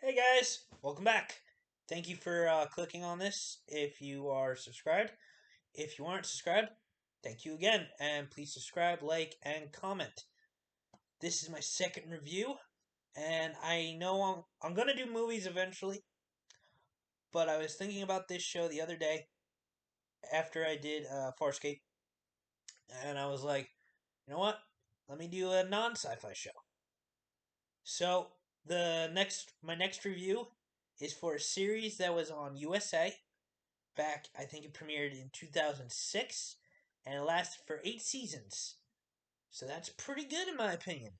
Hey guys, welcome back. Thank you for clicking on this if you are subscribed. If you aren't subscribed, thank you again. And please subscribe, like, and comment. This is my second review, and I know I'm going to do movies eventually, but I was thinking about this show the other day after I did Farscape, and I was like, you know what? Let me do a non sci fi show. So, my next review is for a series that was on USA back. I think it premiered in 2006, and it lasted for 8 seasons. So that's pretty good in my opinion.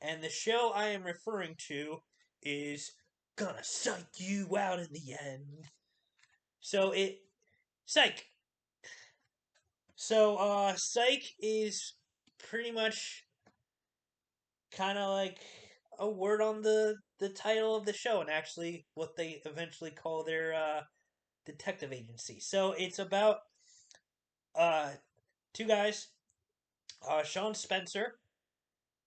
And the show I am referring to is Gonna Psych You Out in the End. So it Psych. Psych is pretty much kind of like a word on the title of the show, and actually what they eventually call their detective agency. So it's about uh two guys, Sean Spencer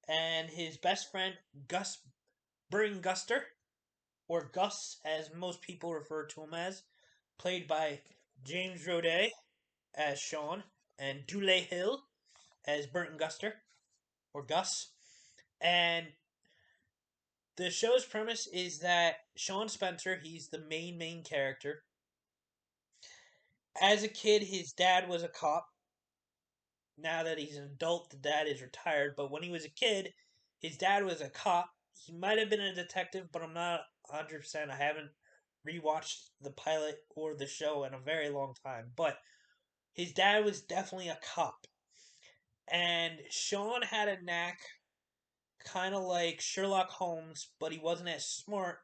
and his best friend Gus Guster, or Gus as most people refer to him as, played by James Roday as Sean and Dule Hill as Burton Guster or Gus. And the show's premise is that Sean Spencer, he's the main character. As a kid, his dad was a cop. Now that he's an adult, the dad is retired. But when he was a kid, his dad was a cop. He might have been a detective, but I'm not 100%. I haven't rewatched the pilot or the show in a very long time. But his dad was definitely a cop. And Sean had a knack, kind of like Sherlock Holmes, but he wasn't as smart.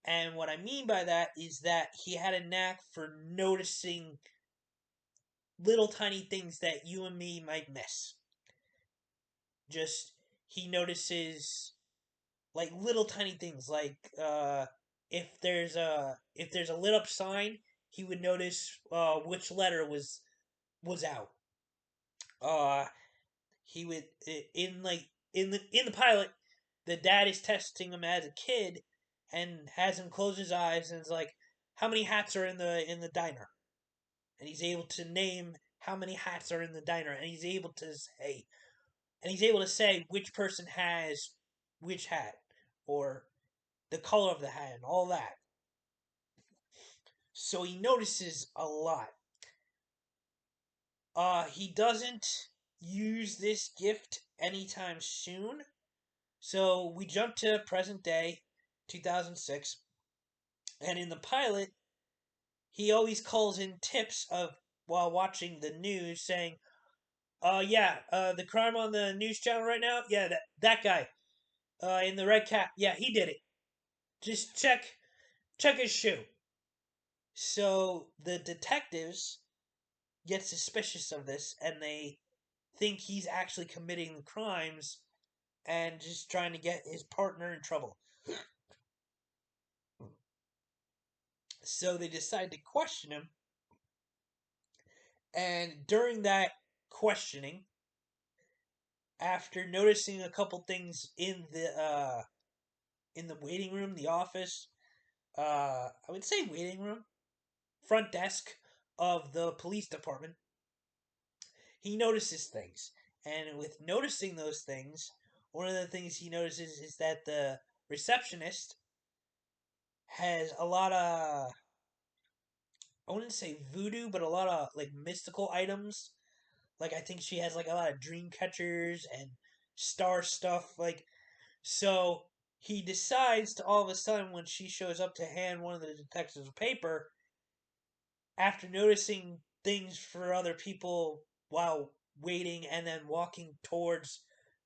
And what I mean by that is that he had a knack for noticing little tiny things that you and me might miss. Just he notices like little tiny things, like if there's a lit up sign, he would notice which letter was out. Uh, he would in the pilot, the dad is testing him as a kid and has him close his eyes and is like, "How many hats are in the diner?" And he's able to name how many hats are in the diner, and he's able to say which person has which hat or the color of the hat and all that. So he notices a lot. He doesn't use this gift anytime soon. So we jump to present day, 2006, and in the pilot, he always calls in tips of while watching the news, saying, yeah, the crime on the news channel right now, yeah, that guy, in the red cap, yeah, he did it. Just check his shoe." So the detectives get suspicious of this, and they think he's actually committing the crimes and just trying to get his partner in trouble. So they decide to question him, and during that questioning, after noticing a couple things in the waiting room, the office, I would say waiting room, front desk of the police department, he notices things. And with noticing those things, one of the things he notices is that the receptionist has a lot of, I wouldn't say voodoo, but a lot of like mystical items. Like I think she has like a lot of dream catchers and star stuff. Like so, he decides to all of a sudden when she shows up to hand one of the detectives a paper, after noticing things for other people while waiting and then walking towards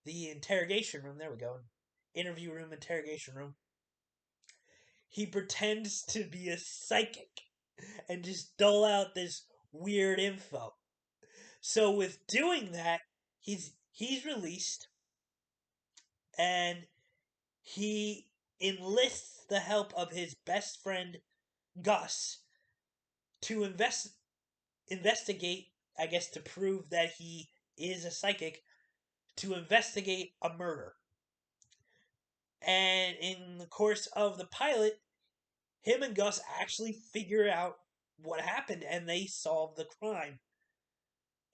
the interrogation room. There we go. Interview room, interrogation room. He pretends to be a psychic and just dole out this weird info. So with doing that, he's released and he enlists the help of his best friend Gus to investigate, I guess to prove that he is a psychic, to investigate a murder. And in the course of the pilot, him and Gus actually figure out what happened and they solve the crime.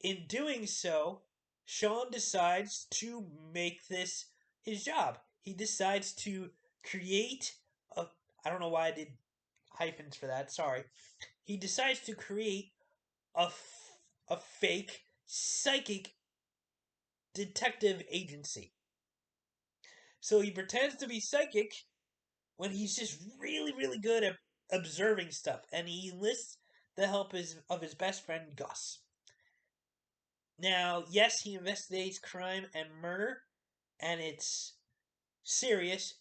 In doing so, Sean decides to make this his job. He decides to create a. I don't know why I did hyphens for that, sorry. He decides to create a fake psychic detective agency. So he pretends to be psychic when he's just really, really good at observing stuff, and he enlists the help of his best friend Gus. Now, yes, he investigates crime and murder, and it's serious,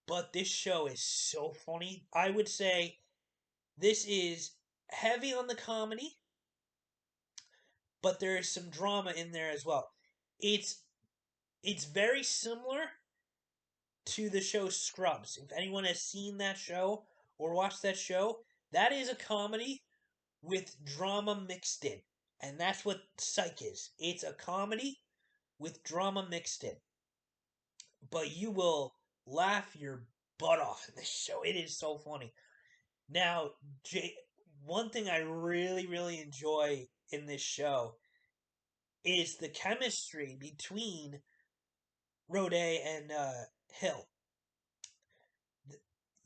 but this show is so funny. I would say this is heavy on the comedy, but there is some drama in there as well. It's it's very similar to the show Scrubs. If anyone has seen that show or watched that show, that is a comedy with drama mixed in. And that's what Psych is. It's a comedy with drama mixed in. But you will laugh your butt off in this show. It is so funny. Now, one thing I really, really enjoy in this show is the chemistry between Rode and Hill.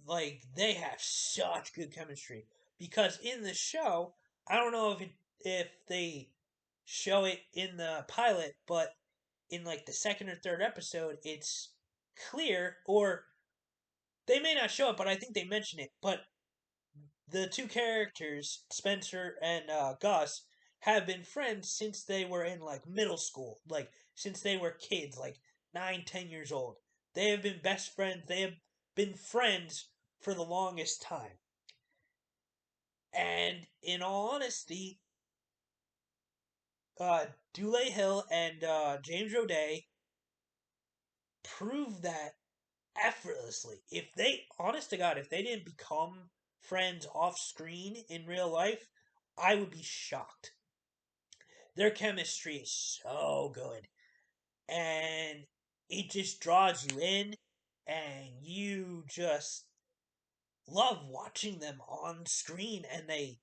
Like, they have such good chemistry. Because in the show, I don't know if they show it in the pilot, but in like the second or third episode, it's clear, or they may not show it, but I think they mention it. But the two characters, Spencer and Gus, have been friends since they were in like middle school, like since they were kids, like 9, 10 years old. They have been best friends. They have been friends for the longest time. And in all honesty, Dule Hill and James Roday prove that effortlessly. If they, honest to God, if they didn't become friends off screen in real life, I would be shocked. Their chemistry is so good. And it just draws you in, and you just love watching them on screen, and they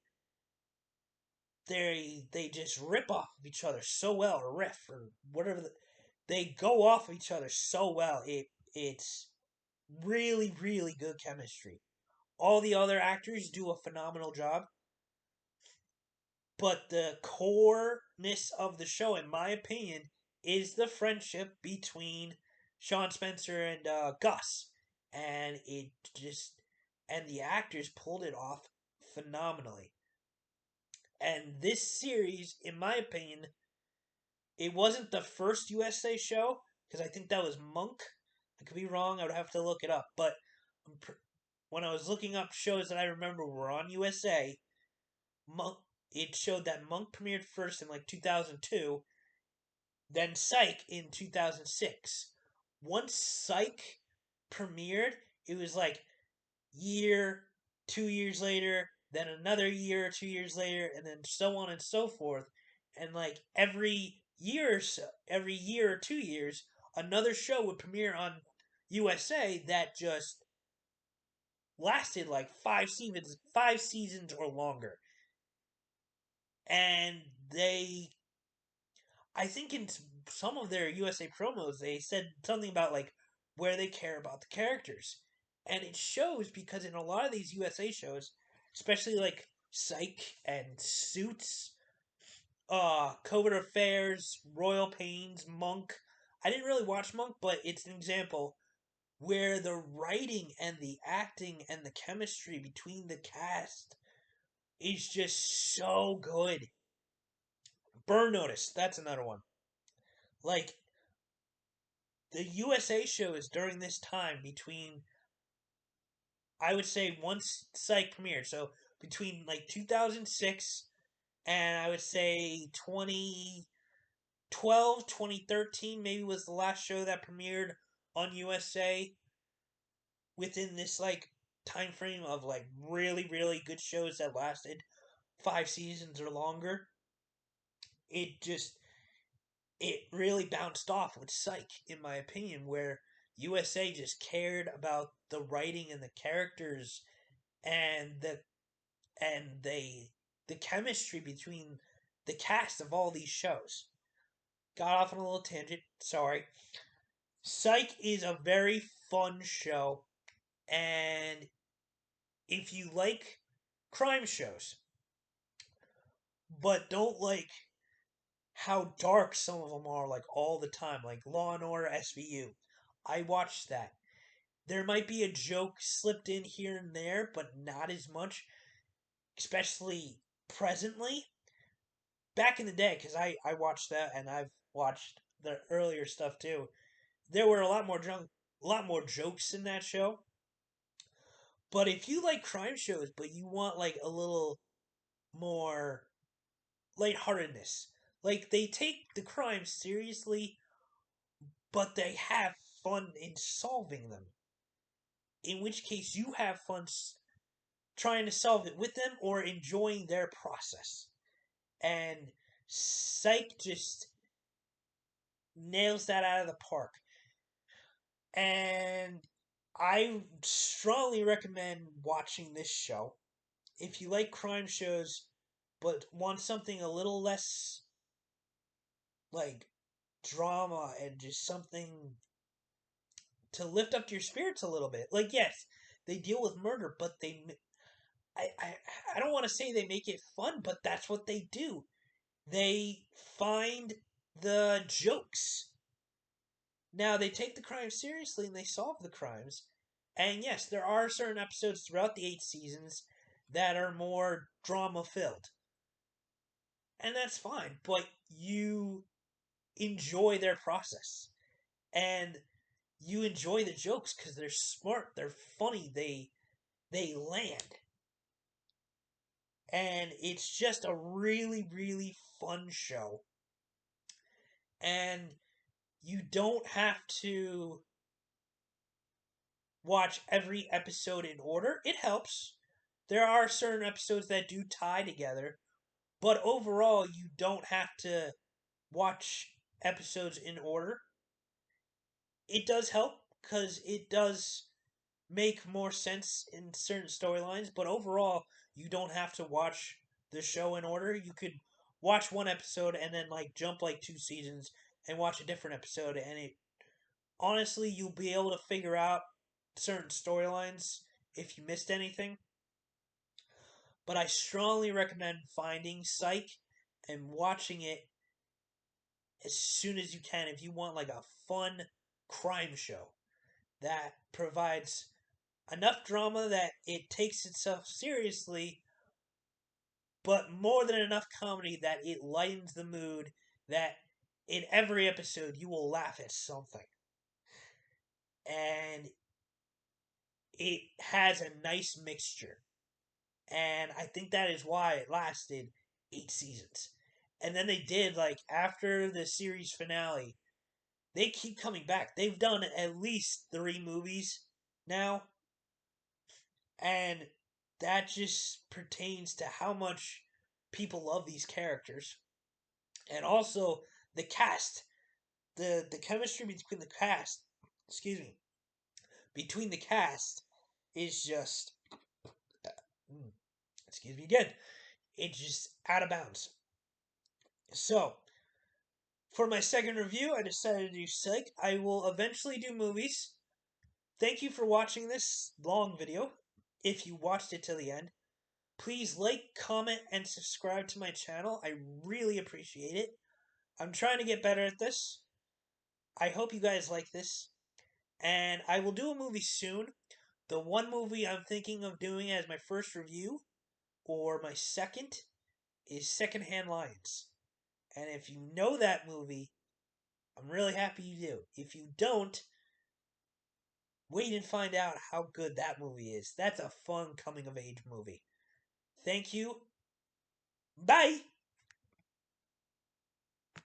just rip off of each other so well, or riff, or whatever. They go off of each other so well. It's really, really good chemistry. All the other actors do a phenomenal job, but the coreness of the show, in my opinion, is the friendship between Sean Spencer and Gus, and it just and the actors pulled it off phenomenally. And this series, in my opinion, it wasn't the first USA show because I think that was Monk. I could be wrong. I would have to look it up. But when I was looking up shows that I remember were on USA, Monk, it showed that Monk premiered first in like 2002, then Psych in 2006. Once Psych premiered, it was like year, 2 years later, then another year, 2 years later, and then so on and so forth. And like every year or so, every year or 2 years, another show would premiere on USA that just lasted like 5 seasons or longer. And I think in some of their USA promos, they said something about like where they care about the characters, and it shows because in a lot of these USA shows, especially like Psych and Suits, Covert Affairs, Royal Pains, Monk. I didn't really watch Monk, but it's an example where the writing and the acting and the chemistry between the cast is just so good. Burn Notice, that's another one. Like, the USA shows during this time between, I would say, once Psych premiered, so between like 2006 and I would say 2012, 2013 maybe was the last show that premiered on USA within this like time frame of like really, really good shows that lasted 5 seasons or longer. It just, it really bounced off with Psych, in my opinion, where USA just cared about the writing and the characters and the chemistry between the cast of all these shows. Got off on a little tangent, sorry. Psych is a very fun show, and if you like crime shows, but don't like how dark some of them are, like all the time, like Law and Order SVU, I watched that. There might be a joke slipped in here and there, but not as much, especially presently. Back in the day, because I watched that and I've watched the earlier stuff too. There were a lot more jokes in that show. But if you like crime shows, but you want like a little more lightheartedness, like they take the crime seriously, but they have fun in solving them. In which case, you have fun trying to solve it with them or enjoying their process. And Psych just nails that out of the park. And I strongly recommend watching this show. If you like crime shows but want something a little less like drama and just something to lift up your spirits a little bit. Like yes, they deal with murder, but I I, I don't want to say they make it fun, but that's what they do. They find the jokes. Now they take the crime seriously and they solve the crimes. And yes, there are certain episodes throughout the 8 seasons that are more drama filled. And that's fine, but you enjoy their process. And you enjoy the jokes because they're smart, they're funny, they land. And it's just a really, really fun show. And you don't have to watch every episode in order. It helps. There are certain episodes that do tie together, but overall, you don't have to watch episodes in order. It does help because it does make more sense in certain storylines, but overall, you don't have to watch the show in order. You could watch one episode and then like jump like 2 seasons and watch a different episode, and it honestly, you'll be able to figure out certain storylines if you missed anything. But I strongly recommend finding Psych and watching it as soon as you can if you want like a fun crime show that provides enough drama that it takes itself seriously, but more than enough comedy that it lightens the mood, that in every episode you will laugh at something. And it has a nice mixture. And I think that is why it lasted 8 seasons. And then they did, like, after the series finale, they keep coming back. They've done at least 3 movies now. And that just pertains to how much people love these characters. And also the cast. The chemistry between the cast, excuse me, between the cast is just, excuse me again, it's just out of bounds. So, for my second review, I decided to do Psych. I will eventually do movies. Thank you for watching this long video. If you watched it till the end, please like, comment, and subscribe to my channel. I really appreciate it. I'm trying to get better at this. I hope you guys like this. And I will do a movie soon. The one movie I'm thinking of doing as my first review, or my second, is Secondhand Lions. And if you know that movie, I'm really happy you do. If you don't, wait and find out how good that movie is. That's a fun coming of age movie. Thank you. Bye!